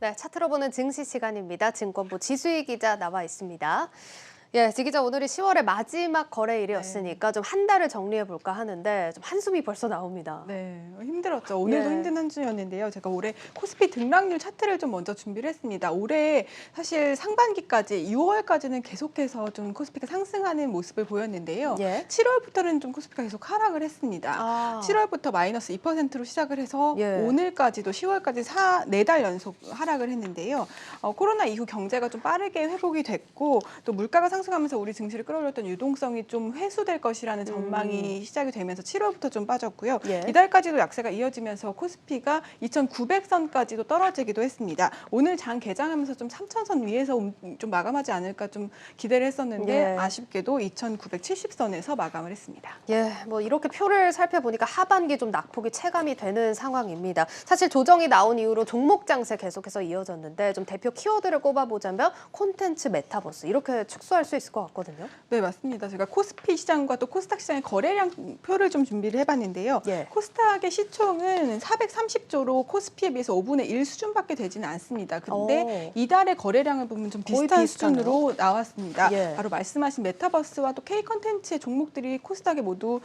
네, 차트로 보는 증시 시간입니다. 증권부 지수희 기자 나와 있습니다. 예, 지 기자 오늘이 10월의 마지막 네. 거래일이었으니까 좀 한 달을 정리해 볼까 하는데 좀 한숨이 벌써 나옵니다. 네. 힘들었죠. 오늘도 예. 힘든 한 주였는데요. 제가 올해 코스피 등락률 차트를 좀 먼저 준비를 했습니다. 올해 사실 상반기까지 6월까지는 계속해서 좀 코스피가 상승하는 모습을 보였는데요. 예. 7월부터는 좀 코스피가 계속 하락을 했습니다. 아, 7월부터 마이너스 2%로 시작을 해서 예. 오늘까지도 10월까지 4-4달 연속 하락을 했는데요. 코로나 이후 경제가 좀 빠르게 회복이 됐고 또 물가가 상승하면서 우리 증시를 끌어올렸던 유동성이 좀 회수될 것이라는 전망이 시작이 되면서 7월부터 좀 빠졌고요. 예. 이달까지도 약세가 이어지면서 코스피가 2,900선까지도 떨어지기도 했습니다. 오늘 장 개장하면서 좀 3,000선 위에서 좀 마감하지 않을까 좀 기대를 했었는데 예. 아쉽게도 2,970선에서 마감을 했습니다. 예, 뭐 이렇게 표를 살펴보니까 하반기 좀 낙폭이 체감이 되는 상황입니다. 사실 조정이 나온 이후로 종목 장세 계속해서 이어졌는데 좀 대표 키워드를 꼽아보자면 콘텐츠, 메타버스 이렇게 축소할 수 있을 것 같거든요. 네, 맞습니다. 제가 코스피 시장과 또 코스닥 시장의 거래량 표를 좀 준비를 해봤는데요. 예. 코스닥의 시총은 430조로 코스피에 비해서 5분의 1 수준밖에 되지는 않습니다. 근데 어, 이달의 거래량을 보면 좀 거의 비슷한 비슷하네요. 수준으로 나왔습니다. 예. 바로 말씀하신 메타버스와 또 K 컨텐츠의 종목들이 코스닥에 모두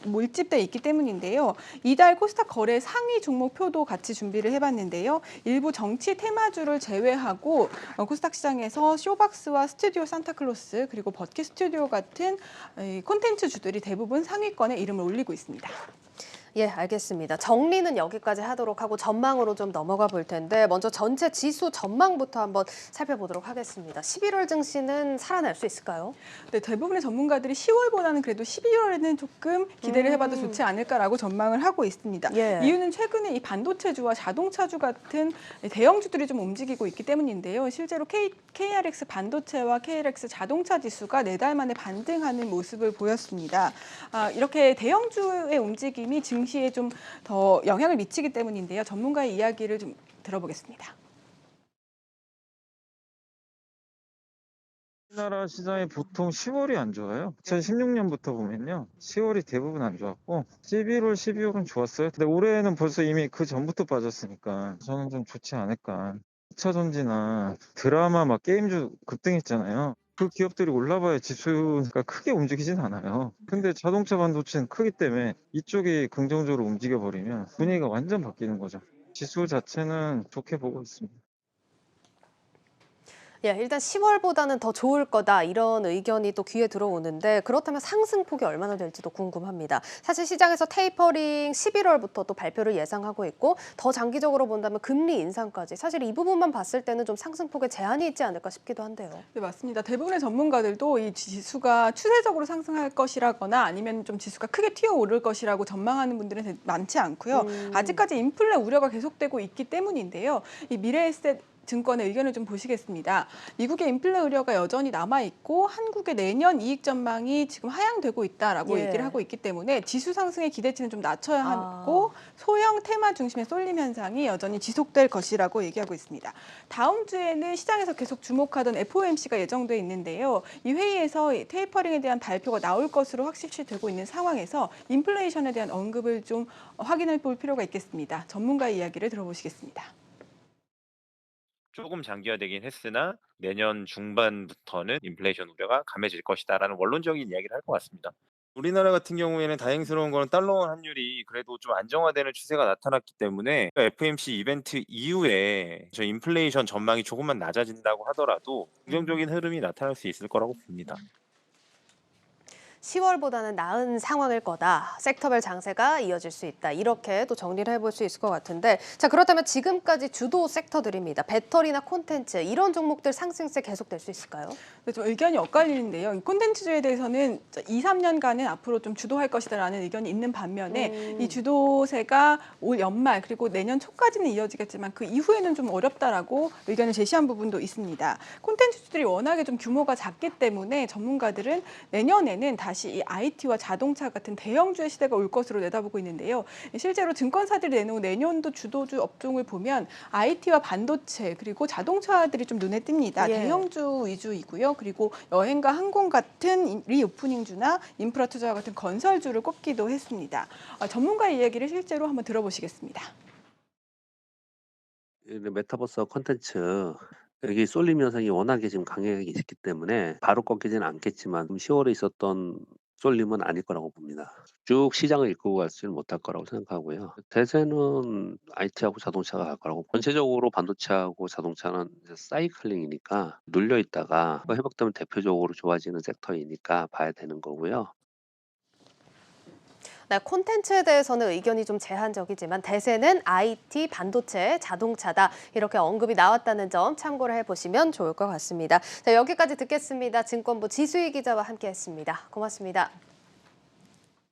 밀집돼 있기 때문인데요. 이달 코스닥 거래 상위 종목표도 같이 준비를 해봤는데요. 일부 정치 테마주를 제외하고 코스닥 시장에서 쇼박스와 스튜디오 산타클로스 그리고 버킷 스튜디오 같은 이 콘텐츠주들이 대부분 상위권에 이름을 올리고 있습니다. 예, 알겠습니다. 정리는 여기까지 하도록 하고 전망으로 좀 넘어가 볼 텐데 먼저 전체 지수 전망부터 한번 살펴보도록 하겠습니다. 11월 증시는 살아날 수 있을까요? 네, 대부분의 전문가들이 10월보다는 그래도 12월에는 조금 기대를 해봐도 좋지 않을까라고 전망을 하고 있습니다. 예. 이유는 최근에 이 반도체주와 자동차주 같은 대형주들이 좀 움직이고 있기 때문인데요. 실제로 KRX 반도체와 KRX 자동차 지수가 4달 만에 반등하는 모습을 보였습니다. 이렇게 대형주의 움직임이 증시에 좀 더 영향을 미치기 때문인데요. 전문가의 이야기를 좀 들어보겠습니다. 우리나라 시장이 보통 10월이 안 좋아요. 2016년부터 보면요. 10월이 대부분 안 좋았고 11월, 12월은 좋았어요. 근데 올해는 벌써 이미 그 전부터 빠졌으니까 저는 좀 좋지 않을까. 2차 전지나 드라마 막 게임주 급등했잖아요. 그 기업들이 올라봐야 지수가 크게 움직이진 않아요. 근데 자동차 반도체는 크기 때문에 이쪽이 긍정적으로 움직여버리면 분위기가 완전 바뀌는 거죠. 지수 자체는 좋게 보고 있습니다. 예, 일단 10월보다는 더 좋을 거다 이런 의견이 또 귀에 들어오는데 그렇다면 상승폭이 얼마나 될지도 궁금합니다. 사실 시장에서 테이퍼링 11월부터 또 발표를 예상하고 있고 더 장기적으로 본다면 금리 인상까지 사실 이 부분만 봤을 때는 좀 상승폭에 제한이 있지 않을까 싶기도 한데요. 네, 맞습니다. 대부분의 전문가들도 이 지수가 추세적으로 상승할 것이라거나 아니면 좀 지수가 크게 튀어오를 것이라고 전망하는 분들은 많지 않고요. 아직까지 인플레 우려가 계속되고 있기 때문인데요. 이 미래에셋 증권의 의견을 좀 보시겠습니다. 미국의 인플레 우려가 여전히 남아있고 한국의 내년 이익 전망이 지금 하향되고 있다라고 예. 얘기를 하고 있기 때문에 지수 상승의 기대치는 좀 낮춰야 아. 하고 소형 테마 중심의 쏠림 현상이 여전히 지속될 것이라고 얘기하고 있습니다. 다음 주에는 시장에서 계속 주목하던 FOMC가 예정돼 있는데요. 이 회의에서 테이퍼링에 대한 발표가 나올 것으로 확실시 되고 있는 상황에서 인플레이션에 대한 언급을 좀 확인해 볼 필요가 있겠습니다. 전문가의 이야기를 들어보시겠습니다. 조금 장기화되긴 했으나 내년 중반부터는 인플레이션 우려가 감해질 것이다라는 원론적인 이야기를 할 것 같습니다. 우리나라 같은 경우에는 다행스러운 거는 달러 환율이 그래도 좀 안정화되는 추세가 나타났기 때문에 FMC 이벤트 이후에 저 인플레이션 전망이 조금만 낮아진다고 하더라도 긍정적인 흐름이 나타날 수 있을 거라고 봅니다. 10월보다는 나은 상황일 거다. 섹터별 장세가 이어질 수 있다. 이렇게 또 정리를 해볼 수 있을 것 같은데 자 그렇다면 지금까지 주도 섹터들입니다. 배터리나 콘텐츠 이런 종목들 상승세 계속될 수 있을까요? 네, 좀 의견이 엇갈리는데요. 이 콘텐츠주에 대해서는 2, 3년간은 앞으로 좀 주도할 것이다라는 의견이 있는 반면에 이 주도세가 올 연말 그리고 내년 초까지는 이어지겠지만 그 이후에는 좀 어렵다라고 의견을 제시한 부분도 있습니다. 콘텐츠주들이 워낙에 좀 규모가 작기 때문에 전문가들은 내년에는 다시 이 IT와 자동차 같은 대형주의 시대가 올 것으로 내다보고 있는데요. 실제로 증권사들이 내놓은 내년도 주도주 업종을 보면 IT와 반도체 그리고 자동차들이 좀 눈에 띕니다. 예. 대형주 위주이고요. 그리고 여행과 항공 같은 리오프닝주나 인프라 투자와 같은 건설주를 꼽기도 했습니다. 전문가의 이야기를 실제로 한번 들어보시겠습니다. 메타버스 콘텐츠 여기 쏠림 현상이 워낙에 지금 강하게 있기 때문에 바로 꺾이지는 않겠지만 10월에 있었던 쏠림은 아닐 거라고 봅니다. 쭉 시장을 이끌고 가지는 못할 거라고 생각하고요. 대세는 IT하고 자동차가 갈 거라고. 전체적으로 반도체하고 자동차는 이제 사이클링이니까 눌려 있다가 회복되면 대표적으로 좋아지는 섹터이니까 봐야 되는 거고요. 네, 콘텐츠에 대해서는 의견이 좀 제한적이지만 대세는 IT, 반도체, 자동차다. 이렇게 언급이 나왔다는 점 참고를 해보시면 좋을 것 같습니다. 자, 여기까지 듣겠습니다. 증권부 지수희 기자와 함께했습니다. 고맙습니다.